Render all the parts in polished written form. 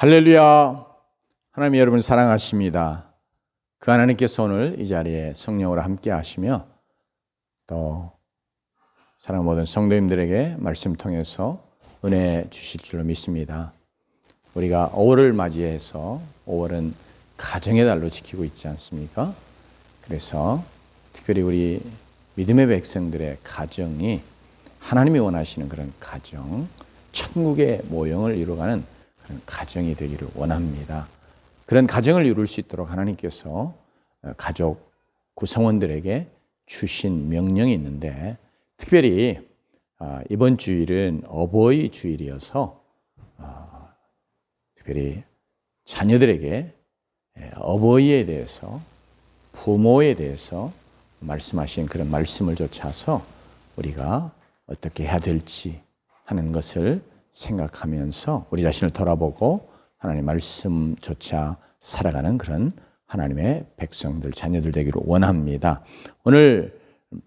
할렐루야. 하나님 여러분 사랑하십니다. 그 하나님께서 오늘 이 자리에 성령으로 함께 하시며 또 사랑하는 모든 성도님들에게 말씀 통해서 은혜 주실 줄로 믿습니다. 우리가 5월을 맞이해서 5월은 가정의 달로 지키고 있지 않습니까? 그래서 특별히 우리 믿음의 백성들의 가정이 하나님이 원하시는 그런 가정, 천국의 모형을 이루어가는 그런 가정이 되기를 원합니다. 그런 가정을 이룰 수 있도록 하나님께서 가족 구성원들에게 주신 명령이 있는데, 특별히 이번 주일은 어버이 주일이어서 특별히 자녀들에게 어버이에 대해서, 부모에 대해서 말씀하신 그런 말씀을 좇아서 우리가 어떻게 해야 될지 하는 것을 생각하면서 우리 자신을 돌아보고 하나님의 말씀조차 살아가는 그런 하나님의 백성들, 자녀들 되기를 원합니다. 오늘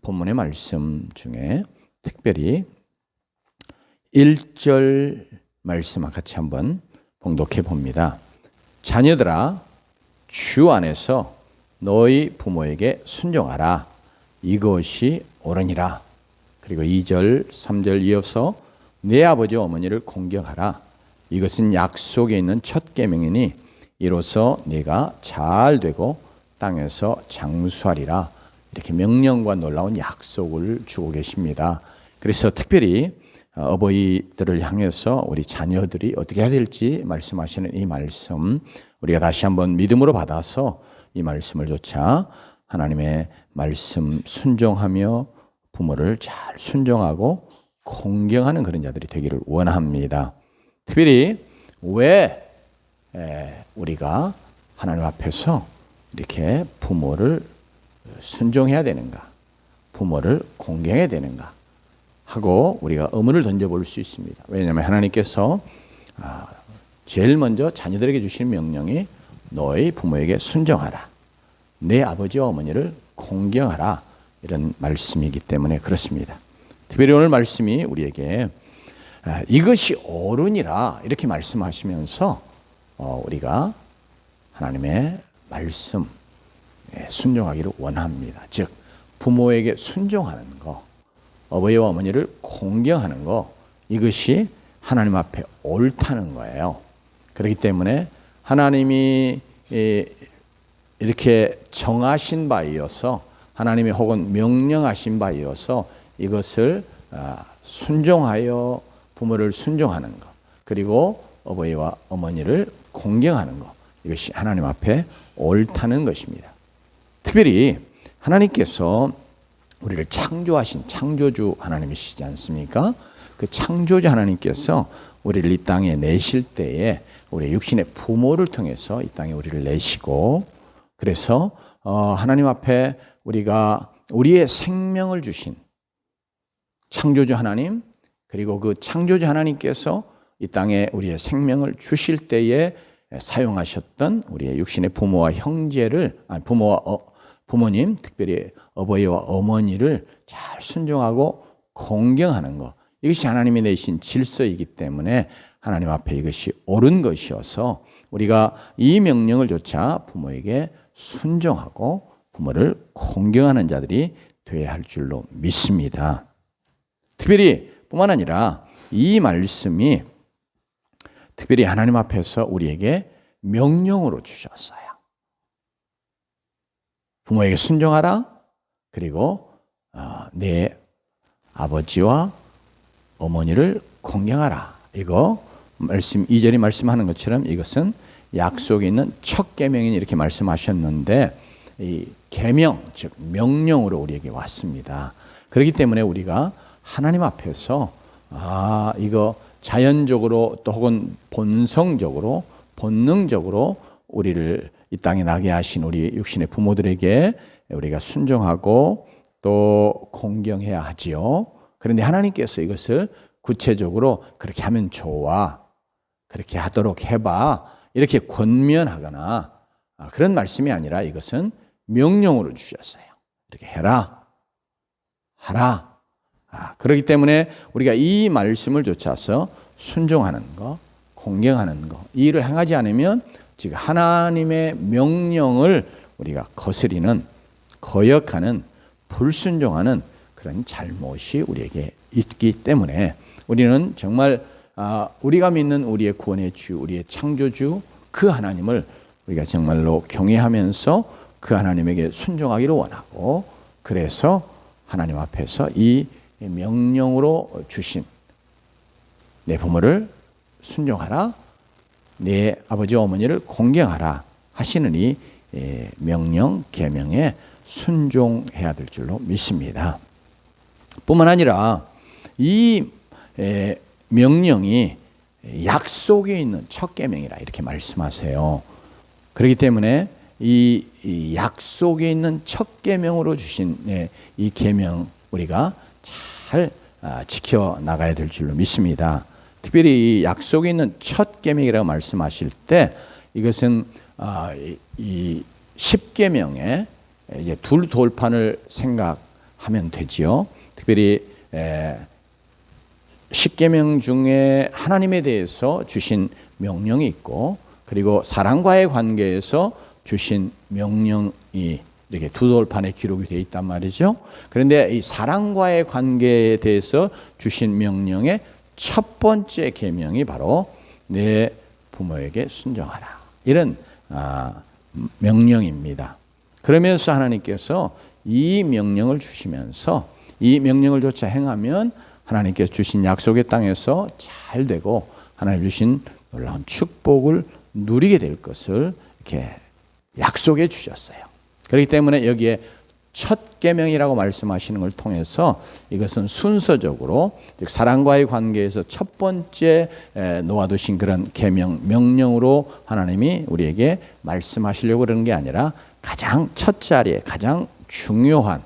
본문의 말씀 중에 특별히 1절 말씀 같이 한번 봉독해 봅니다. 자녀들아, 주 안에서 너희 부모에게 순종하라. 이것이 옳으니라. 그리고 2절, 3절 이어서 내 아버지 어머니를 공경하라. 이것은 약속에 있는 첫 계명이니 이로써 네가 잘 되고 땅에서 장수하리라. 이렇게 명령과 놀라운 약속을 주고 계십니다. 그래서 특별히 어버이들을 향해서 우리 자녀들이 어떻게 해야 될지 말씀하시는 이 말씀, 우리가 다시 한번 믿음으로 받아서 이 말씀을 조차 하나님의 말씀 순종하며 부모를 잘 순종하고 공경하는 그런 자들이 되기를 원합니다. 특별히 왜 우리가 하나님 앞에서 이렇게 부모를 순종해야 되는가, 부모를 공경해야 되는가 하고 우리가 의문을 던져볼 수 있습니다. 왜냐하면 하나님께서 제일 먼저 자녀들에게 주신 명령이 너희 부모에게 순종하라, 내 아버지와 어머니를 공경하라, 이런 말씀이기 때문에 그렇습니다. 특별히 오늘 말씀이 우리에게 이것이 옳으니라 이렇게 말씀하시면서 우리가 하나님의 말씀 순종하기를 원합니다. 즉 부모에게 순종하는 거, 어버이와 어머니를 공경하는 거, 이것이 하나님 앞에 옳다는 거예요. 그렇기 때문에 하나님이 이렇게 정하신 바이어서, 하나님이 혹은 명령하신 바이어서 이것을 순종하여 부모를 순종하는 것, 그리고 어버이와 어머니를 공경하는 것, 이것이 하나님 앞에 옳다는 것입니다. 특별히 하나님께서 우리를 창조하신 창조주 하나님이시지 않습니까? 그 창조주 하나님께서 우리를 이 땅에 내실 때에 우리 육신의 부모를 통해서 이 땅에 우리를 내시고, 그래서 하나님 앞에 우리가 우리의 생명을 주신 창조주 하나님, 그리고 그 창조주 하나님께서 이 땅에 우리의 생명을 주실 때에 사용하셨던 우리의 육신의 부모와 형제를, 부모님, 특별히 어버이와 어머니를 잘 순종하고 공경하는 것, 이것이 하나님이 내신 질서이기 때문에 하나님 앞에 이것이 옳은 것이어서 우리가 이 명령을 조차 부모에게 순종하고 부모를 공경하는 자들이 되어야 할 줄로 믿습니다. 특별히 뿐만 아니라 이 말씀이 특별히 하나님 앞에서 우리에게 명령으로 주셨어요. 부모에게 순종하라. 그리고 내 아버지와 어머니를 공경하라. 이거 말씀 2절이 말씀하는 것처럼 이것은 약속에 있는 첫 계명이니 이렇게 말씀하셨는데, 이 계명, 즉 명령으로 우리에게 왔습니다. 그렇기 때문에 우리가 하나님 앞에서 이거 자연적으로 또 혹은 본성적으로, 본능적으로 우리를 이 땅에 나게 하신 우리 육신의 부모들에게 우리가 순종하고 또 공경해야 하지요. 그런데 하나님께서 이것을 구체적으로 그렇게 하면 좋아, 그렇게 하도록 해봐, 이렇게 권면하거나 그런 말씀이 아니라 이것은 명령으로 주셨어요. 이렇게 해라, 하라. 그렇기 때문에 우리가 이 말씀을 좇아서 순종하는 것, 공경하는 것, 이 일을 행하지 않으면 지금 하나님의 명령을 우리가 거스리는, 거역하는, 불순종하는 그런 잘못이 우리에게 있기 때문에 우리는 정말 우리가 믿는 우리의 구원의 주, 우리의 창조주 그 하나님을 우리가 정말로 경외하면서 그 하나님에게 순종하기를 원하고, 그래서 하나님 앞에서 이 명령으로 주신 내 부모를 순종하라, 내 아버지 어머니를 공경하라 하시는 이 명령 계명에 순종해야 될 줄로 믿습니다. 뿐만 아니라 이 명령이 약속에 있는 첫 계명이라 이렇게 말씀하세요. 그렇기 때문에 이 약속에 있는 첫 계명으로 주신 이 계명 우리가 잘 지켜 나가야 될 줄로 믿습니다. 특별히 이 약속에 있는 첫 계명이라고 말씀하실 때 이것은 이 10계명의 이제 둘 돌판을 생각하면 되지요. 특별히 10계명 중에 하나님에 대해서 주신 명령이 있고, 그리고 사람과의 관계에서 주신 명령이 이렇게 두 돌판에 기록이 되어 있단 말이죠. 그런데 이 사람과의 관계에 대해서 주신 명령의 첫 번째 계명이 바로 내 부모에게 순종하라, 이런 명령입니다. 그러면서 하나님께서 이 명령을 주시면서 이 명령을 조차 행하면 하나님께서 주신 약속의 땅에서 잘 되고 하나님 주신 놀라운 축복을 누리게 될 것을 이렇게 약속해 주셨어요. 그렇기 때문에 여기에 첫 계명이라고 말씀하시는 걸 통해서 이것은 순서적으로 즉 사람과의 관계에서 첫 번째 놓아두신 그런 계명, 명령으로 하나님이 우리에게 말씀하시려고 그러는 게 아니라 가장 첫 자리에 가장 중요한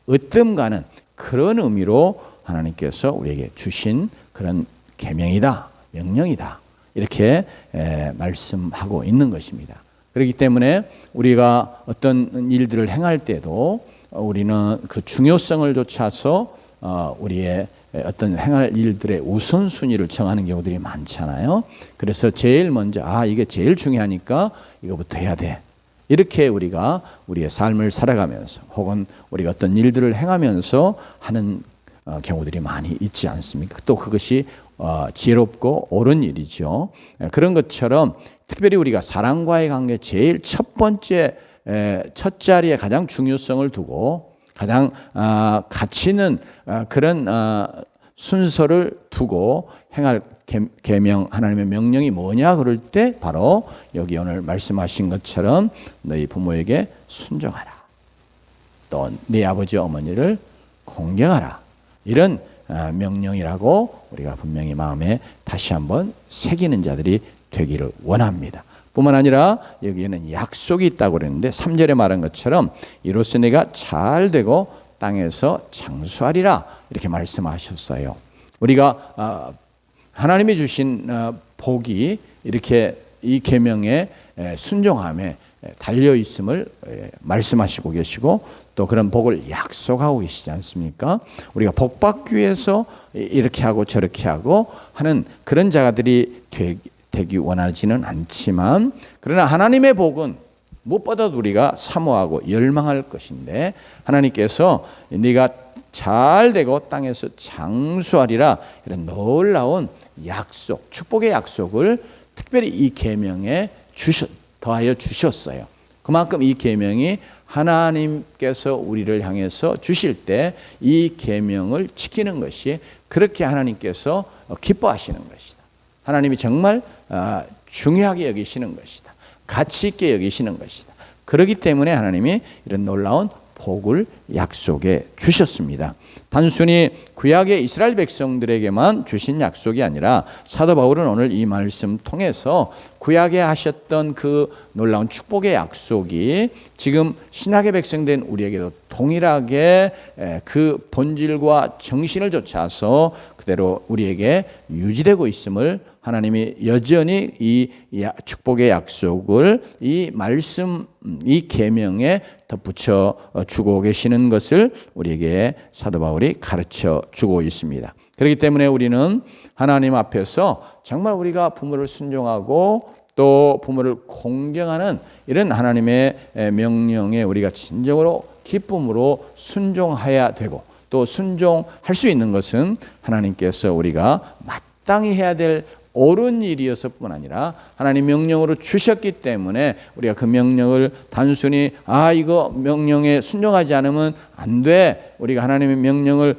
으뜸 가는 그런 의미로 하나님께서 우리에게 주신 그런 계명이다, 명령이다, 이렇게 말씀하고 있는 것입니다. 그렇기 때문에 우리가 어떤 일들을 행할 때도 우리는 그 중요성을 좇아서 우리의 어떤 행할 일들의 우선순위를 정하는 경우들이 많잖아요. 그래서 제일 먼저 이게 제일 중요하니까 이거부터 해야 돼, 이렇게 우리가 우리의 삶을 살아가면서 혹은 우리가 어떤 일들을 행하면서 하는 경우들이 많이 있지 않습니까? 또 그것이 지혜롭고 옳은 일이죠. 그런 것처럼 특별히 우리가 사람과의 관계 제일 첫 번째 첫 자리에 가장 중요성을 두고 가장 가치 있는 그런 순서를 두고 행할 계명, 하나님의 명령이 뭐냐 그럴 때 바로 여기 오늘 말씀하신 것처럼 너희 부모에게 순종하라, 또 네 아버지 어머니를 공경하라, 이런 명령이라고 우리가 분명히 마음에 다시 한번 새기는 자들이 되기를 원합니다. 뿐만 아니라 여기에는 약속이 있다고 그랬는데 3절에 말한 것처럼 이로써 내가 잘 되고 땅에서 장수하리라, 이렇게 말씀하셨어요. 우리가 하나님이 주신 복이 이렇게 이 계명에 순종함에 달려 있음을 말씀하시고 계시고 또 그런 복을 약속하고 계시지 않습니까? 우리가 복 받기 위해서 이렇게 하고 저렇게 하고 하는 그런 자들이 되기 원하지는 않지만, 그러나 하나님의 복은 무엇보다도 우리가 사모하고 열망할 것인데 하나님께서 네가 잘 되고 땅에서 장수하리라, 이런 놀라운 약속, 축복의 약속을 특별히 이 계명에 더하여 주셨어요. 그만큼 이 계명이 하나님께서 우리를 향해서 주실 때 이 계명을 지키는 것이 그렇게 하나님께서 기뻐하시는 것이다. 하나님이 정말 중요하게 여기시는 것이다. 가치 있게 여기시는 것이다. 그렇기 때문에 하나님이 이런 놀라운 복을 약속해 주셨습니다. 단순히 구약의 이스라엘 백성들에게만 주신 약속이 아니라 사도 바울은 오늘 이 말씀 통해서 구약에 하셨던 그 놀라운 축복의 약속이 지금 신약의 백성된 우리에게도 동일하게 그 본질과 정신을 좇아서 그대로 우리에게 유지되고 있음을 하나님이 여전히 이 축복의 약속을 이 말씀, 이 계명에 덧붙여 주고 계시는 것을 우리에게 사도 바울이 가르쳐 주고 있습니다. 그렇기 때문에 우리는 하나님 앞에서 정말 우리가 부모를 순종하고 또 부모를 공경하는 이런 하나님의 명령에 우리가 진정으로 기쁨으로 순종해야 되고, 또 순종할 수 있는 것은 하나님께서 우리가 마땅히 해야 될 옳은 일이었을 뿐 아니라 하나님 명령으로 주셨기 때문에 우리가 그 명령을 단순히 이거 명령에 순종하지 않으면 안 돼, 우리가 하나님의 명령을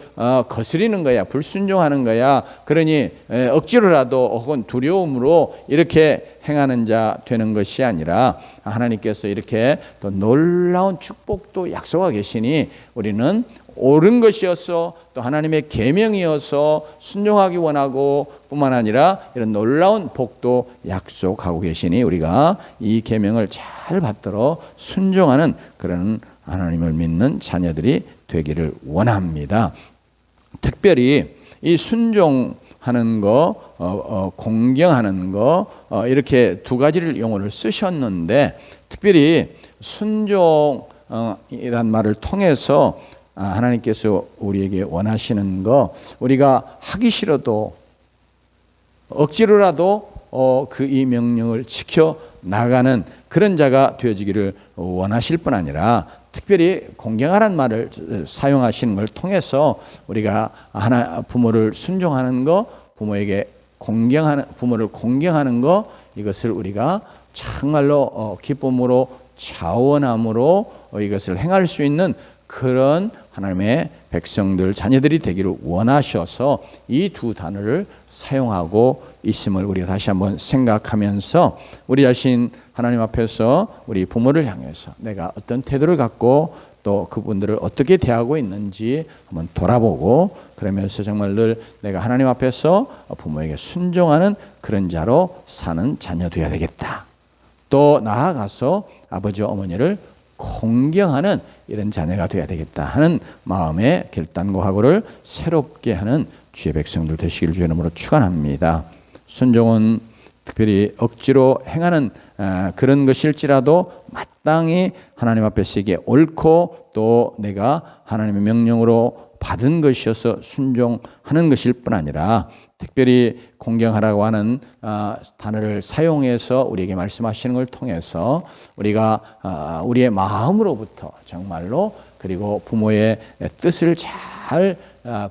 거스리는 거야, 불순종하는 거야, 그러니 억지로라도 혹은 두려움으로 이렇게 행하는 자 되는 것이 아니라 하나님께서 이렇게 또 놀라운 축복도 약속하고 계시니 우리는 옳은 것이어서 또 하나님의 계명이어서 순종하기 원하고 뿐만 아니라 이런 놀라운 복도 약속하고 계시니 우리가 이 계명을 잘 받들어 순종하는 그런 하나님을 믿는 자녀들이 되기를 원합니다. 특별히 이 순종하는 거, 공경하는 거, 이렇게 두 가지를 용어를 쓰셨는데, 특별히 순종이란 말을 통해서 하나님께서 우리에게 원하시는 거, 우리가 하기 싫어도 억지로라도 이 명령을 지켜 나가는 그런 자가 되어지기를 원하실 뿐 아니라, 특별히 공경하라는 말을 사용하시는 걸 통해서 우리가 부모를 순종하는 거, 부모를 공경하는 거, 이것을 우리가 정말로 기쁨으로 자원함으로 이것을 행할 수 있는 그런 하나님의 백성들, 자녀들이 되기를 원하셔서 이 두 단어를 사용하고 있음을 우리가 다시 한번 생각하면서 우리 자신 하나님 앞에서 우리 부모를 향해서 내가 어떤 태도를 갖고 또 그분들을 어떻게 대하고 있는지 한번 돌아보고, 그러면서 정말 늘 내가 하나님 앞에서 부모에게 순종하는 그런 자로 사는 자녀 되어야 되겠다. 또 나아가서 아버지 어머니를 공경하는 이런 자녀가 되어야 되겠다 하는 마음의 결단과 각오를 새롭게 하는 주의 백성들 되시길 주의 이름으로 축원합니다. 순종은 특별히 억지로 행하는 그런 것일지라도 마땅히 하나님 앞에서 이게 옳고 또 내가 하나님의 명령으로 받은 것이어서 순종하는 것일 뿐 아니라, 특별히 공경하라고 하는 단어를 사용해서 우리에게 말씀하시는 걸 통해서 우리가 우리의 마음으로부터 정말로, 그리고 부모의 뜻을 잘,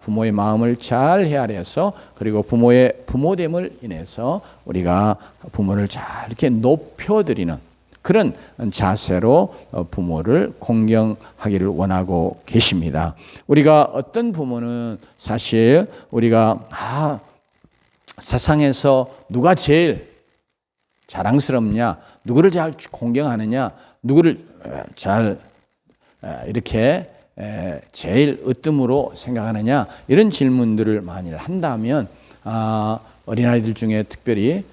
부모의 마음을 잘 헤아려서, 그리고 부모의 부모됨을 인해서 우리가 부모를 잘 이렇게 높여드리는 그런 자세로 부모를 공경하기를 원하고 계십니다. 우리가 어떤 부모는 사실 우리가 세상에서 누가 제일 자랑스럽냐, 누구를 잘 공경하느냐, 누구를 잘 이렇게 제일 으뜸으로 생각하느냐, 이런 질문들을 만일 한다면 어린아이들 중에 특별히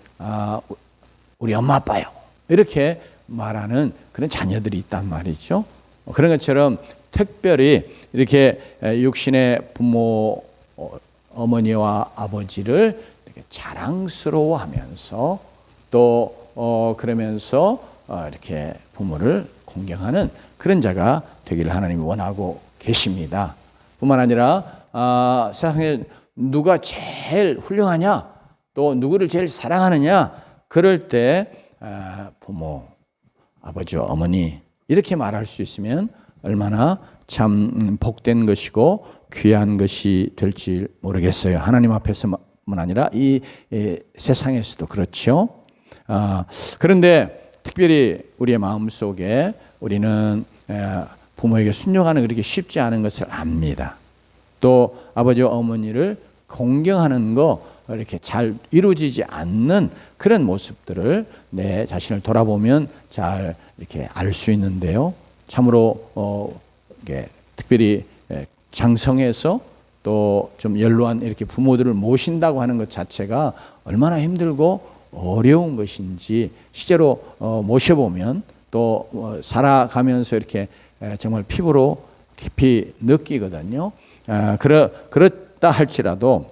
우리 엄마 아빠요 이렇게 말하는 그런 자녀들이 있단 말이죠. 그런 것처럼 특별히 이렇게 육신의 부모, 어머니와 아버지를 이렇게 자랑스러워하면서 또 그러면서 이렇게 부모를 공경하는 그런 자가 되기를 하나님이 원하고 계십니다. 뿐만 아니라 세상에 누가 제일 훌륭하냐, 또 누구를 제일 사랑하느냐, 그럴 때 부모, 아버지, 어머니 이렇게 말할 수 있으면 얼마나 참 복된 것이고 귀한 것이 될지 모르겠어요. 하나님 앞에서만 아니라 이 세상에서도 그렇죠. 그런데 특별히 우리의 마음속에 우리는 부모에게 순종하는 그렇게 쉽지 않은 것을 압니다. 또 아버지와 어머니를 공경하는 거 이렇게 잘 이루어지지 않는 그런 모습들을 내 자신을 돌아보면 잘 이렇게 알 수 있는데요. 참으로 이게 특별히 장성해서 또 좀 연로한 이렇게 부모들을 모신다고 하는 것 자체가 얼마나 힘들고 어려운 것인지 실제로 모셔보면 또 살아가면서 이렇게 정말 피부로 깊이 느끼거든요. 그렇다 할지라도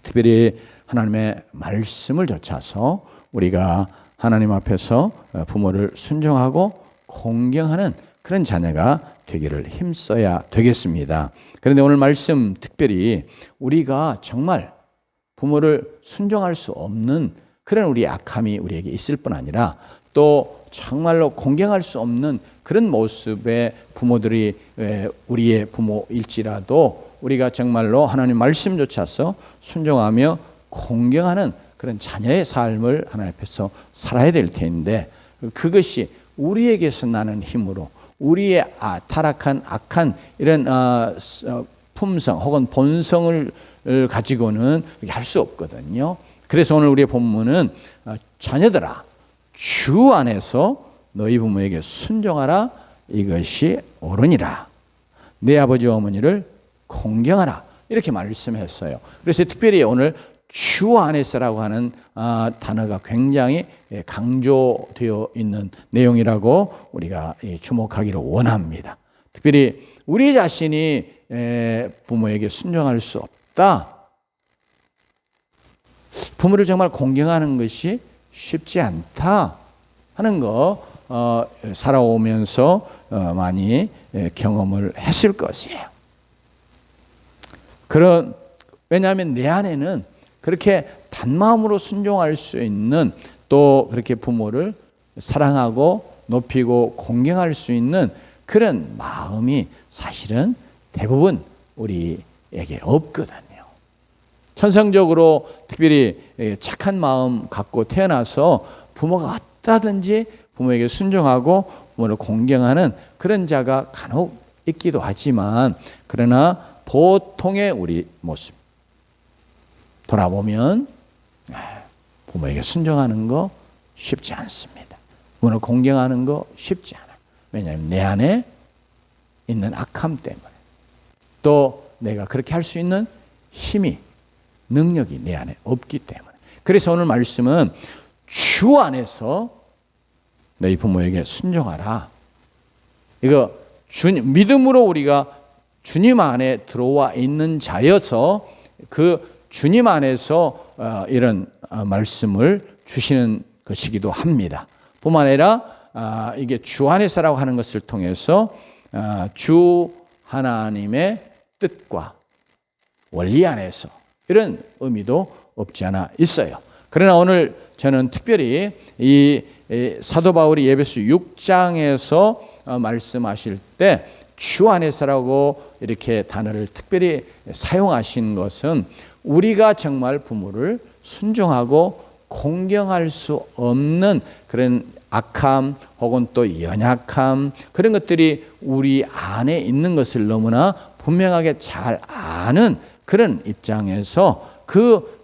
특별히 하나님의 말씀을 좇아서 우리가 하나님 앞에서 부모를 순종하고 공경하는 그런 자녀가 되기를 힘써야 되겠습니다. 그런데 오늘 말씀 특별히 우리가 정말 부모를 순종할 수 없는 그런 우리의 악함이 우리에게 있을 뿐 아니라 또 정말로 공경할 수 없는 그런 모습의 부모들이 우리의 부모일지라도 우리가 정말로 하나님 말씀조차서 순종하며 공경하는 그런 자녀의 삶을 하나님 앞에서 살아야 될 텐데 그것이 우리에게서 나는 힘으로 우리의 타락한 악한 이런 품성 혹은 본성을 가지고는 할 수 없거든요. 그래서 오늘 우리의 본문은 자녀들아 주 안에서 너희 부모에게 순종하라 이것이 옳으니라. 내 아버지와 어머니를 공경하라 이렇게 말씀했어요. 그래서 특별히 오늘 주 안에서라고 하는 단어가 굉장히 강조되어 있는 내용이라고 우리가 주목하기를 원합니다. 특별히 우리 자신이 부모에게 순종할 수 없다. 부모를 정말 공경하는 것이 쉽지 않다 하는 거 살아오면서 많이 경험을 했을 것이에요. 왜냐하면 내 안에는 그렇게 단마음으로 순종할 수 있는 또 그렇게 부모를 사랑하고 높이고 공경할 수 있는 그런 마음이 사실은 대부분 우리에게 없거든요. 천성적으로 특별히 착한 마음 갖고 태어나서 부모가 어떠든지 부모에게 순종하고 부모를 공경하는 그런 자가 간혹 있기도 하지만 그러나 보통의 우리 모습 돌아보면 부모에게 순종하는 거 쉽지 않습니다. 부모를 공경하는 거 쉽지 않아요. 왜냐하면 내 안에 있는 악함 때문에 또 내가 그렇게 할 수 있는 힘이 능력이 내 안에 없기 때문에 그래서 오늘 말씀은 주 안에서 너희 부모에게 순종하라. 이거 믿음으로 우리가 주님 안에 들어와 있는 자여서 그 주님 안에서 이런 말씀을 주시는 것이기도 합니다. 뿐만 아니라 이게 주 안에서라고 하는 것을 통해서 주 하나님의 뜻과 원리 안에서 이런 의미도 없지 않아 있어요. 그러나 오늘 저는 특별히 이 사도 바울이 에베소 6장에서 말씀하실 때 주 안에서라고 이렇게 단어를 특별히 사용하신 것은 우리가 정말 부모를 순종하고 공경할 수 없는 그런 악함 혹은 또 연약함 그런 것들이 우리 안에 있는 것을 너무나 분명하게 잘 아는 그런 입장에서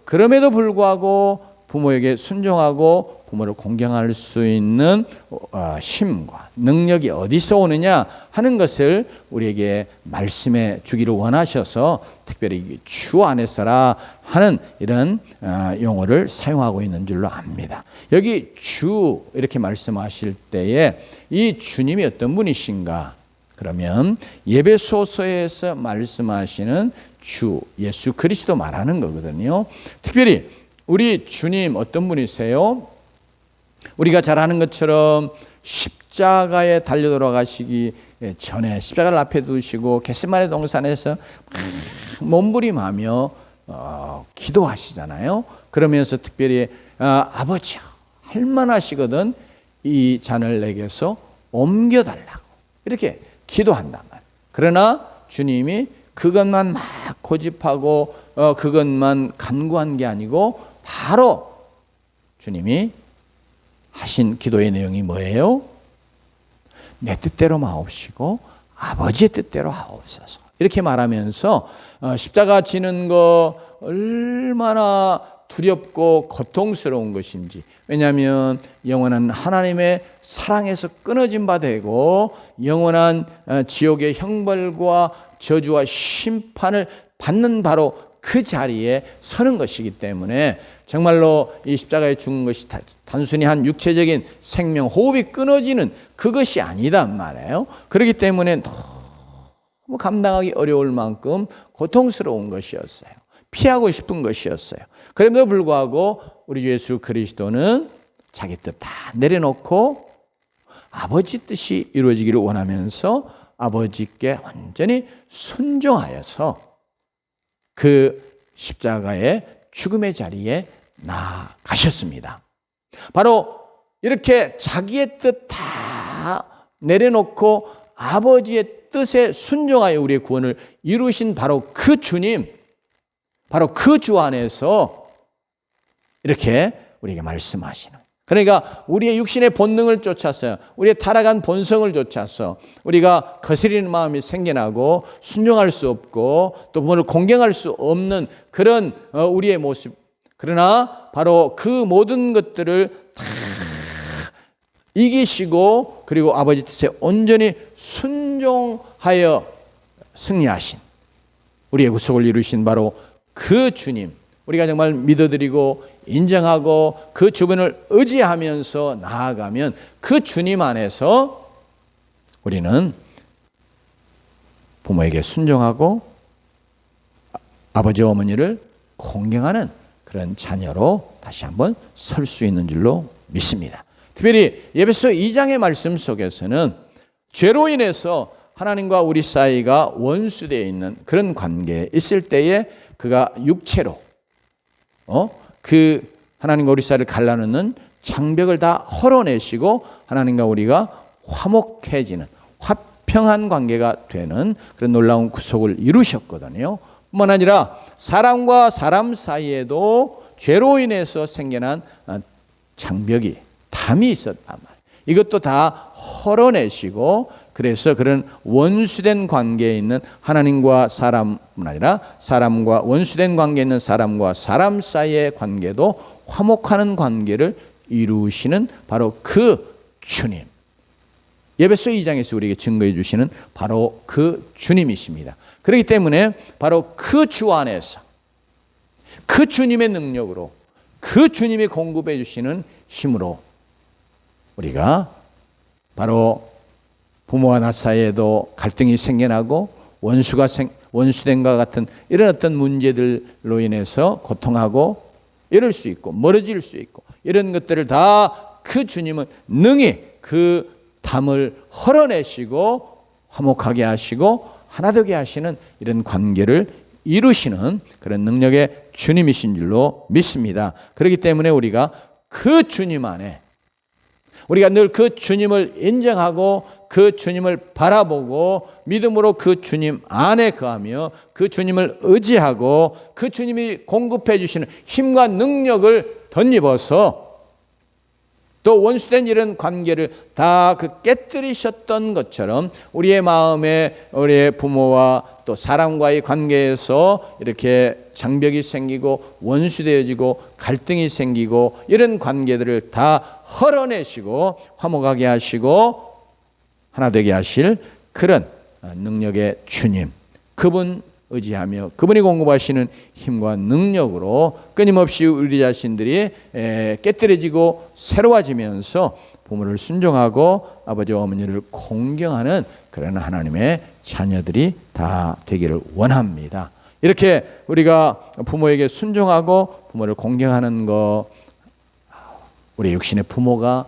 그럼에도 불구하고 부모에게 순종하고 부모를 공경할 수 있는 힘과 능력이 어디서 오느냐 하는 것을 우리에게 말씀해 주기를 원하셔서 특별히 주 안에서라 하는 이런 용어를 사용하고 있는 줄로 압니다. 여기 주 이렇게 말씀하실 때에 이 주님이 어떤 분이신가? 그러면 에베소서에서 말씀하시는 주 예수 그리스도 말하는 거거든요. 특별히 우리 주님 어떤 분이세요? 우리가 잘 아는 것처럼 십자가에 달려 돌아가시기 전에 십자가를 앞에 두시고 겟세마네 동산에서 몸부림하며 기도하시잖아요. 그러면서 특별히 아버지야 할만하시거든 이 잔을 내게서 옮겨달라고 이렇게 기도한단 말이에요. 그러나 주님이 그것만 막 고집하고 그것만 간구한 게 아니고 바로 주님이 하신 기도의 내용이 뭐예요? 내 뜻대로 마옵시고 아버지의 뜻대로 하옵소서. 이렇게 말하면서 십자가 지는 거 얼마나 두렵고 고통스러운 것인지. 왜냐하면 영원한 하나님의 사랑에서 끊어진 바 되고 영원한 지옥의 형벌과 저주와 심판을 받는 바로 그 자리에 서는 것이기 때문에 정말로 이 십자가에 죽은 것이 단순히 한 육체적인 생명, 호흡이 끊어지는 그것이 아니단 말이에요. 그렇기 때문에 너무 감당하기 어려울 만큼 고통스러운 것이었어요. 피하고 싶은 것이었어요. 그럼에도 불구하고 우리 주 예수 그리스도는 자기 뜻 다 내려놓고 아버지 뜻이 이루어지기를 원하면서 아버지께 완전히 순종하여서 그 십자가의 죽음의 자리에 나아가셨습니다. 바로 이렇게 자기의 뜻 다 내려놓고 아버지의 뜻에 순종하여 우리의 구원을 이루신 바로 그 주님, 바로 그 주 안에서 이렇게 우리에게 말씀하시는, 그러니까 우리의 육신의 본능을 쫓아서, 우리의 타락한 본성을 쫓아서 우리가 거스리는 마음이 생겨나고 순종할 수 없고 또 부모를 공경할 수 없는 그런 우리의 모습, 그러나 바로 그 모든 것들을 다 이기시고 그리고 아버지 뜻에 온전히 순종하여 승리하신 우리의 구속을 이루신 바로 그 주님, 우리가 정말 믿어드리고 인정하고 그 주변을 의지하면서 나아가면 그 주님 안에서 우리는 부모에게 순종하고 아버지와 어머니를 공경하는 그런 자녀로 다시 한번 설 수 있는 줄로 믿습니다. 특별히 에베소 2장의 말씀 속에서는 죄로 인해서 하나님과 우리 사이가 원수되어 있는 그런 관계에 있을 때에 그가 육체로 그 하나님과 우리 사이를 갈라놓는 장벽을 다 헐어내시고 하나님과 우리가 화목해지는 화평한 관계가 되는 그런 놀라운 구속을 이루셨거든요. 뿐만 아니라 사람과 사람 사이에도 죄로 인해서 생겨난 장벽이, 담이 있었단 말이에요. 이것도 다 헐어내시고 그래서 그런 원수된 관계에 있는 하나님과 사람뿐 아니라 사람과 원수된 관계에 있는 사람과 사람 사이의 관계도 화목하는 관계를 이루시는 바로 그 주님, 에베소 2장에서 우리에게 증거해 주시는 바로 그 주님이십니다. 그렇기 때문에 바로 그 주 안에서 그 주님의 능력으로 그 주님이 공급해 주시는 힘으로 우리가 바로 부모와 나 사이에도 갈등이 생겨나고 원수된과 같은 이런 어떤 문제들로 인해서 고통하고 이럴 수 있고 멀어질 수 있고 이런 것들을 다 그 주님은 능히 그 담을 헐어내시고 화목하게 하시고 하나 되게 하시는 이런 관계를 이루시는 그런 능력의 주님이신 줄로 믿습니다. 그렇기 때문에 우리가 그 주님 안에 우리가 늘 그 주님을 인정하고 그 주님을 바라보고 믿음으로 그 주님 안에 거하며 그 주님을 의지하고 그 주님이 공급해 주시는 힘과 능력을 덧입어서 또 원수된 이런 관계를 다 그 깨뜨리셨던 것처럼 우리의 마음에 우리의 부모와 또 사람과의 관계에서 이렇게 장벽이 생기고 원수되어지고 갈등이 생기고 이런 관계들을 다 헐어내시고 화목하게 하시고 하나 되게 하실 그런 능력의 주님, 그분 의지하며 그분이 공급하시는 힘과 능력으로 끊임없이 우리 자신들이 깨뜨려지고 새로워지면서 부모를 순종하고 아버지와 어머니를 공경하는 그런 하나님의 자녀들이 다 되기를 원합니다. 이렇게 우리가 부모에게 순종하고 부모를 공경하는 것, 우리 육신의 부모가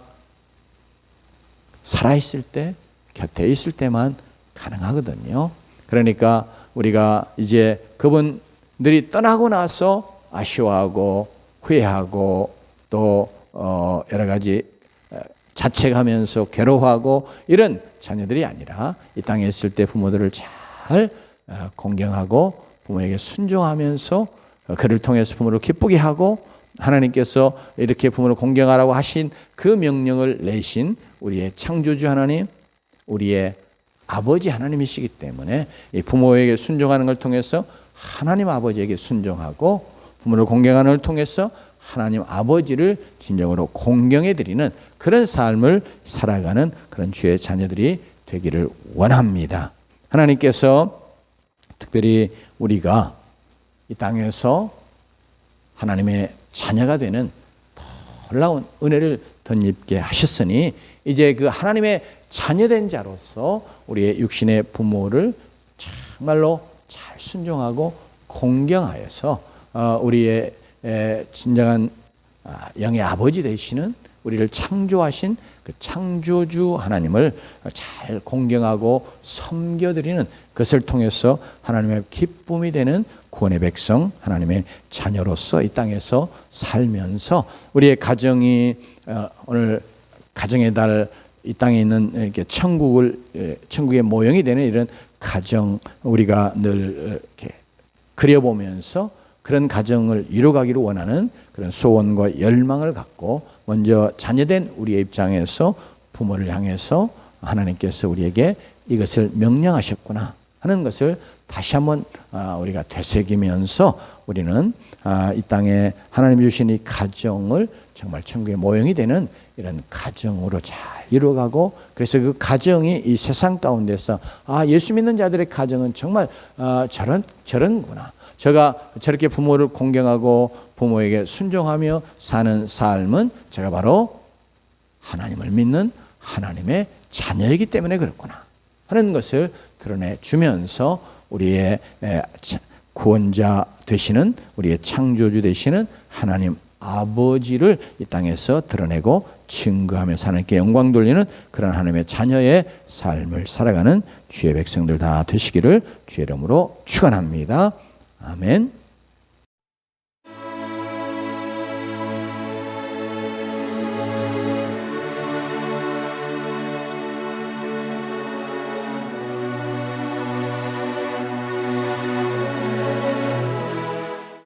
살아있을 때, 곁에 있을 때만 가능하거든요. 그러니까 우리가 이제 그분들이 떠나고 나서 아쉬워하고 후회하고 또 여러 가지 자책하면서 괴로워하고 이런 자녀들이 아니라 이 땅에 있을 때 부모들을 잘 공경하고 부모에게 순종하면서 그를 통해서 부모를 기쁘게 하고 하나님께서 이렇게 부모를 공경하라고 하신 그 명령을 내신 우리의 창조주 하나님, 우리의 아버지 하나님이시기 때문에 이 부모에게 순종하는 걸 통해서 하나님 아버지에게 순종하고 부모를 공경하는 걸 통해서 하나님 아버지를 진정으로 공경해 드리는 그런 삶을 살아가는 그런 주의 자녀들이 되기를 원합니다. 하나님께서 특별히 우리가 이 땅에서 하나님의 자녀가 되는 놀라운 은혜를 덧입게 하셨으니 이제 그 하나님의 자녀된 자로서 우리의 육신의 부모를 정말로 잘 순종하고 공경하여서 우리의 진정한 영의 아버지 되시는 우리를 창조하신 그 창조주 하나님을 잘 공경하고 섬겨드리는 것을 통해서 하나님의 기쁨이 되는 구원의 백성, 하나님의 자녀로서 이 땅에서 살면서 우리의 가정이 오늘 가정의 달 이 땅에 있는 이렇게 천국의 모형이 되는 이런 가정 우리가 늘 이렇게 그려보면서 그런 가정을 이루가기를 원하는 그런 소원과 열망을 갖고 먼저 자녀된 우리의 입장에서 부모를 향해서 하나님께서 우리에게 이것을 명령하셨구나 하는 것을 다시 한번 우리가 되새기면서 우리는 이 땅에 하나님 주신 이 가정을 정말 천국의 모형이 되는 이런 가정으로 잘 이루어가고, 그래서 그 가정이 이 세상 가운데서 예수 믿는 자들의 가정은 정말 저런구나. 제가 저렇게 부모를 공경하고 부모에게 순종하며 사는 삶은 제가 바로 하나님을 믿는 하나님의 자녀이기 때문에 그렇구나 하는 것을 드러내 주면서 우리의 구원자 되시는, 우리의 창조주 되시는 하나님 아버지를 이 땅에서 드러내고 증거하면서 하나님께 영광 돌리는 그런 하나님의 자녀의 삶을 살아가는 주의 백성들 다 되시기를 주의 이름으로 축원합니다. 아멘.